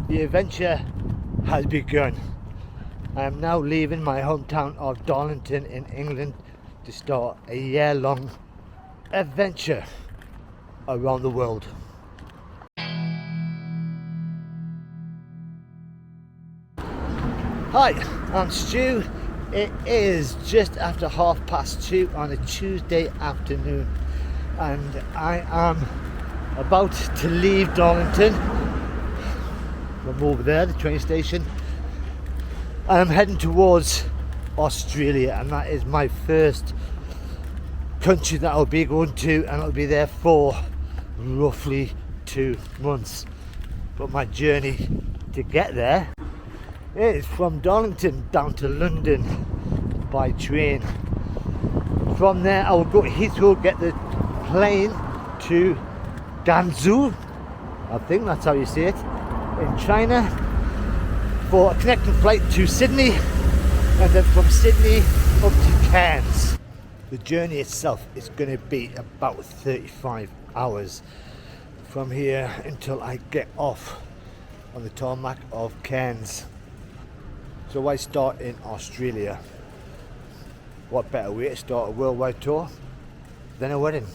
The adventure has begun. I am now leaving my hometown of Darlington in England to start a year-long adventure around the world. Hi, I'm Stu. It is just after 2:30 on a Tuesday afternoon and I am about to leave Darlington from over there, the train station. I'm heading towards Australia, and that is my first country that I'll be going to, and I'll be there for roughly 2 months. But my journey to get there is from Darlington down to London by train. From there I will go to Heathrow, get the plane to Guangzhou, I think that's how you say it, in China, for a connecting flight to Sydney, and then from Sydney up to Cairns. The journey itself is going to be about 35 hours from here until I get off on the tarmac of Cairns. So I start in Australia. What better way to start a worldwide tour than a wedding?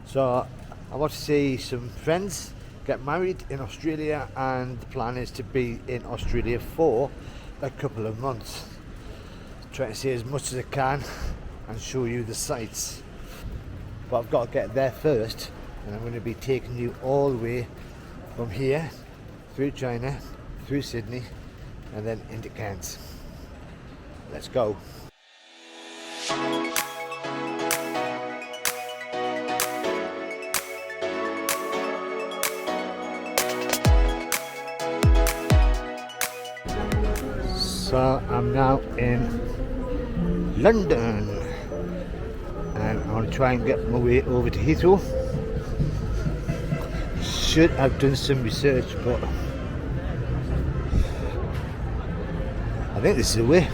So I want to see some friends get married in Australia, and the plan is to be in Australia for a couple of months. Try to see as much as I can and show you the sights. But I've got to get there first, and I'm going to be taking you all the way from here through China, through Sydney, and then into Cairns. Let's go. So I'm now in London, and I'm going to try and get my way over to Heathrow. Should have done some research, but I think this is the way.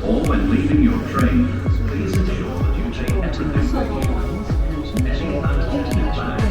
Or when leaving your train, please ensure that you take everything with you. Any unattended bags.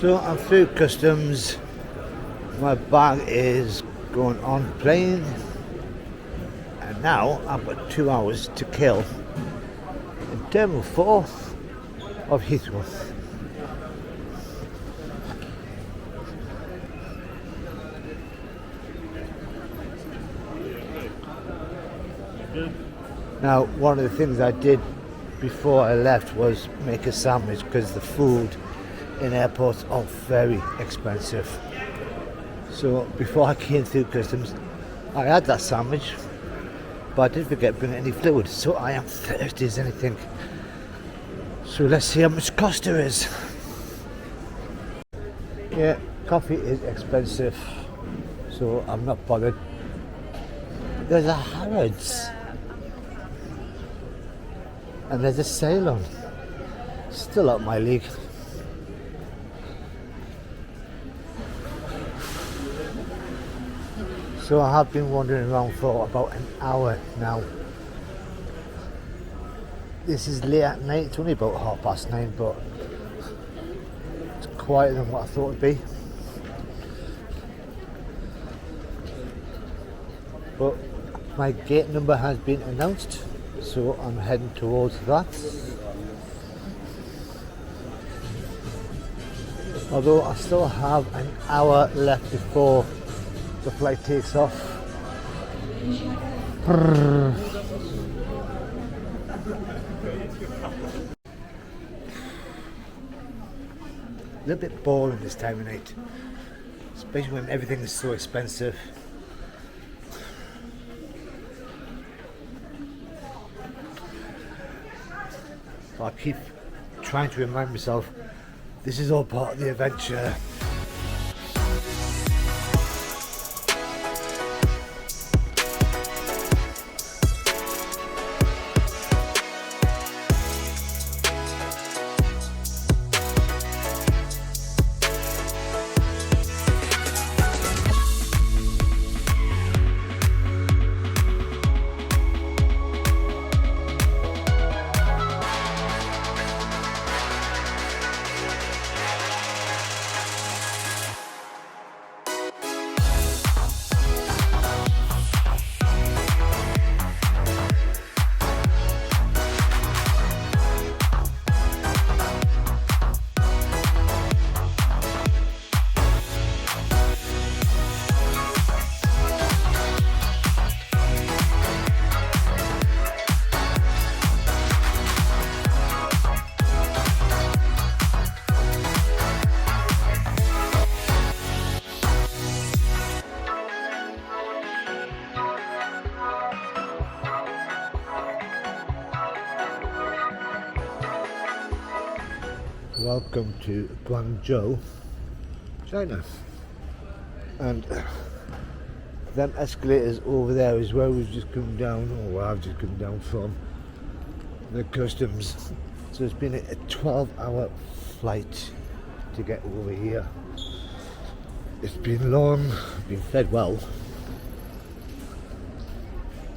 So I'm through customs, my bag is going on the plane, and now I've got 2 hours to kill in Terminal 4 of Heathrow. Now, one of the things I did before I left was make a sandwich, because the food in airports are very expensive. So before I came through customs, I had that sandwich, but I didn't forget to bring any fluid, so I am thirsty as anything. So let's see how much cost there is. Yeah, coffee is expensive, so I'm not bothered. There's a Harrods, and there's a Ceylon. Still out my league. So I have been wandering around for about an hour now. This is late at night, it's only about 9:30, but it's quieter than what I thought it'd be. But my gate number has been announced, so I'm heading towards that. Although I still have an hour left before the flight takes off. A little bit boring this time of night, especially when everything is so expensive. I keep trying to remind myself this is all part of the adventure. Welcome to Guangzhou, China. And them escalators over there is where we've just come down, or where I've just come down from the customs. So it's been a 12-hour flight to get over here. It's been long, been fed well,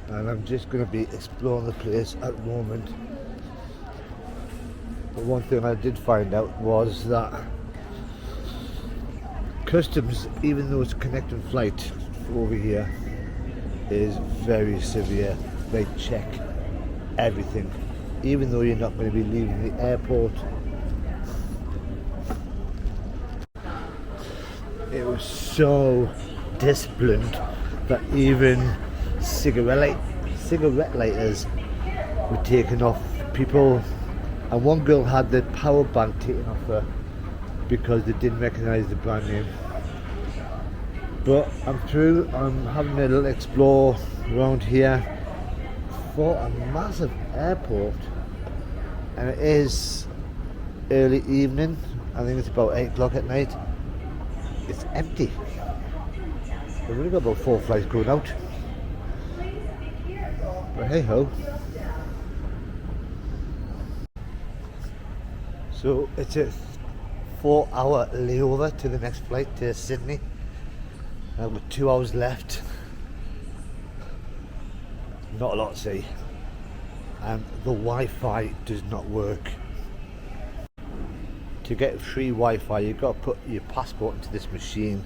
and I'm just going to be exploring the place at the moment. But one thing I did find out was that customs, even though it's a connecting flight over here, is very severe. They check everything, even though you're not going to be leaving the airport. It was so disciplined that even cigarette lighters were taken off people. And one girl had the power bank taken off her because they didn't recognise the brand name. But I'm through, I'm having a little explore around here for a massive airport, and it is early evening. I think it's about 8 o'clock at night. It's empty. We've only got about 4 flights going out. But hey ho. So it's a 4-hour layover to the next flight to Sydney. I've got 2 hours left. Not a lot to see. And the Wi-Fi does not work. To get free Wi-Fi, you've got to put your passport into this machine,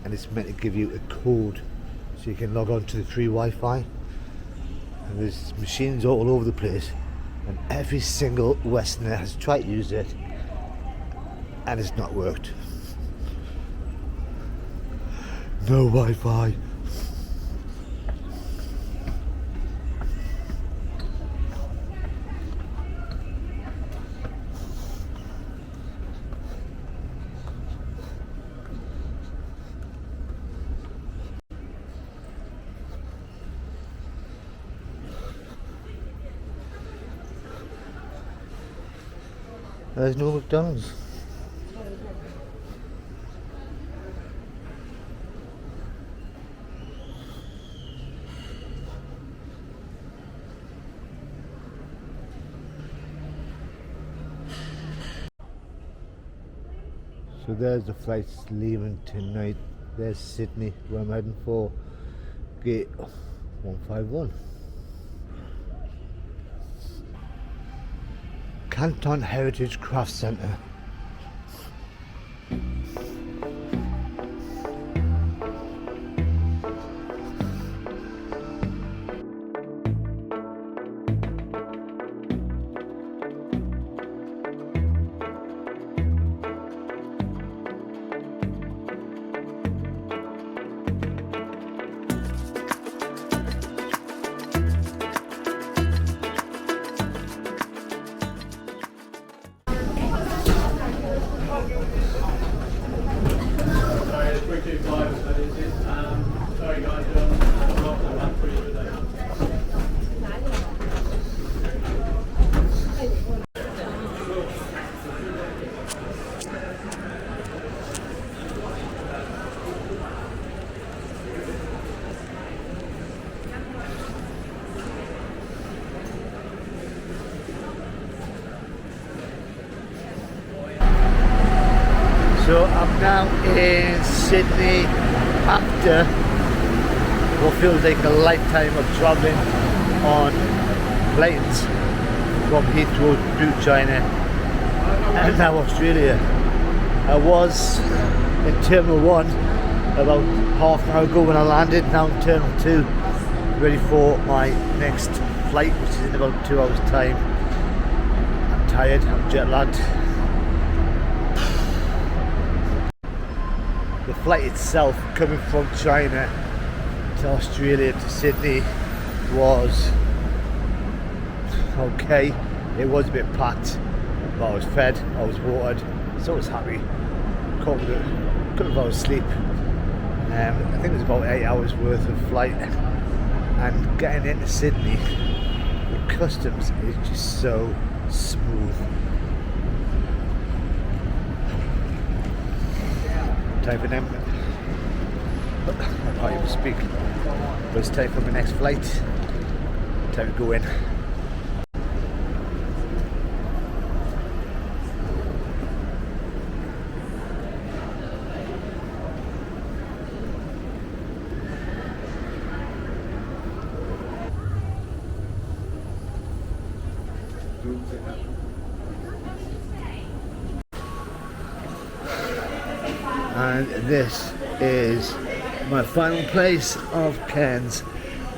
and it's meant to give you a code so you can log on to the free Wi-Fi. And there's machines all over the place, and every single Westerner has tried to use it and it's not worked. No Wi-Fi. There's no McDonald's. So there's the flights leaving tonight. There's Sydney, where I'm heading for. Gate 151. Canton Heritage Craft Centre. So I'm now in Sydney after what feels like a lifetime of travelling on planes from Heathrow to China and now Australia. I was in Terminal 1 about half an hour ago when I landed, now in Terminal 2, ready for my next flight, which is in about 2 hours time. I'm tired, I'm jet lagged. The flight itself, coming from China to Australia to Sydney, was okay. It was a bit packed, but I was fed, I was watered, so I was happy. Couldn't have fallen asleep. I think it was about 8 hours worth of flight, and getting into Sydney, the customs is just so smooth. Time for them. I can't even speak. But it's time for my next flight. Time to go in. And this is my final place of Cairns,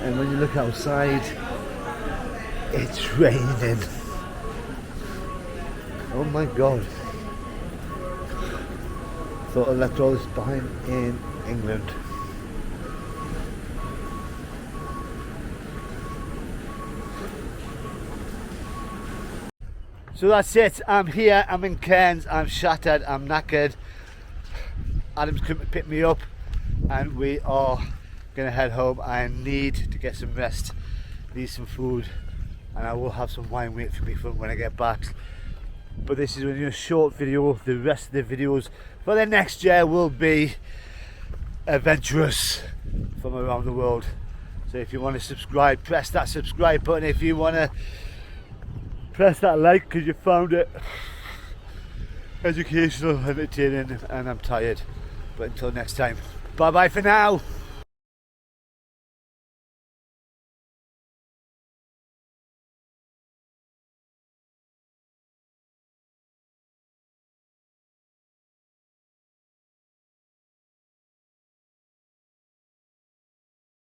and when you look outside, it's raining. Oh my god. Thought I left all this behind in England. So that's it, I'm here, I'm in Cairns, I'm shattered, I'm knackered. Adam's come to pick me up and we are going to head home. I need to get some rest, need some food, and I will have some wine wait for me for when I get back. But this is only a short video. The rest of the videos for the next year will be adventurous from around the world. So if you want to subscribe, press that subscribe button. If you want to press that like because you found it educational, entertaining, and I'm tired. But until next time, bye bye for now.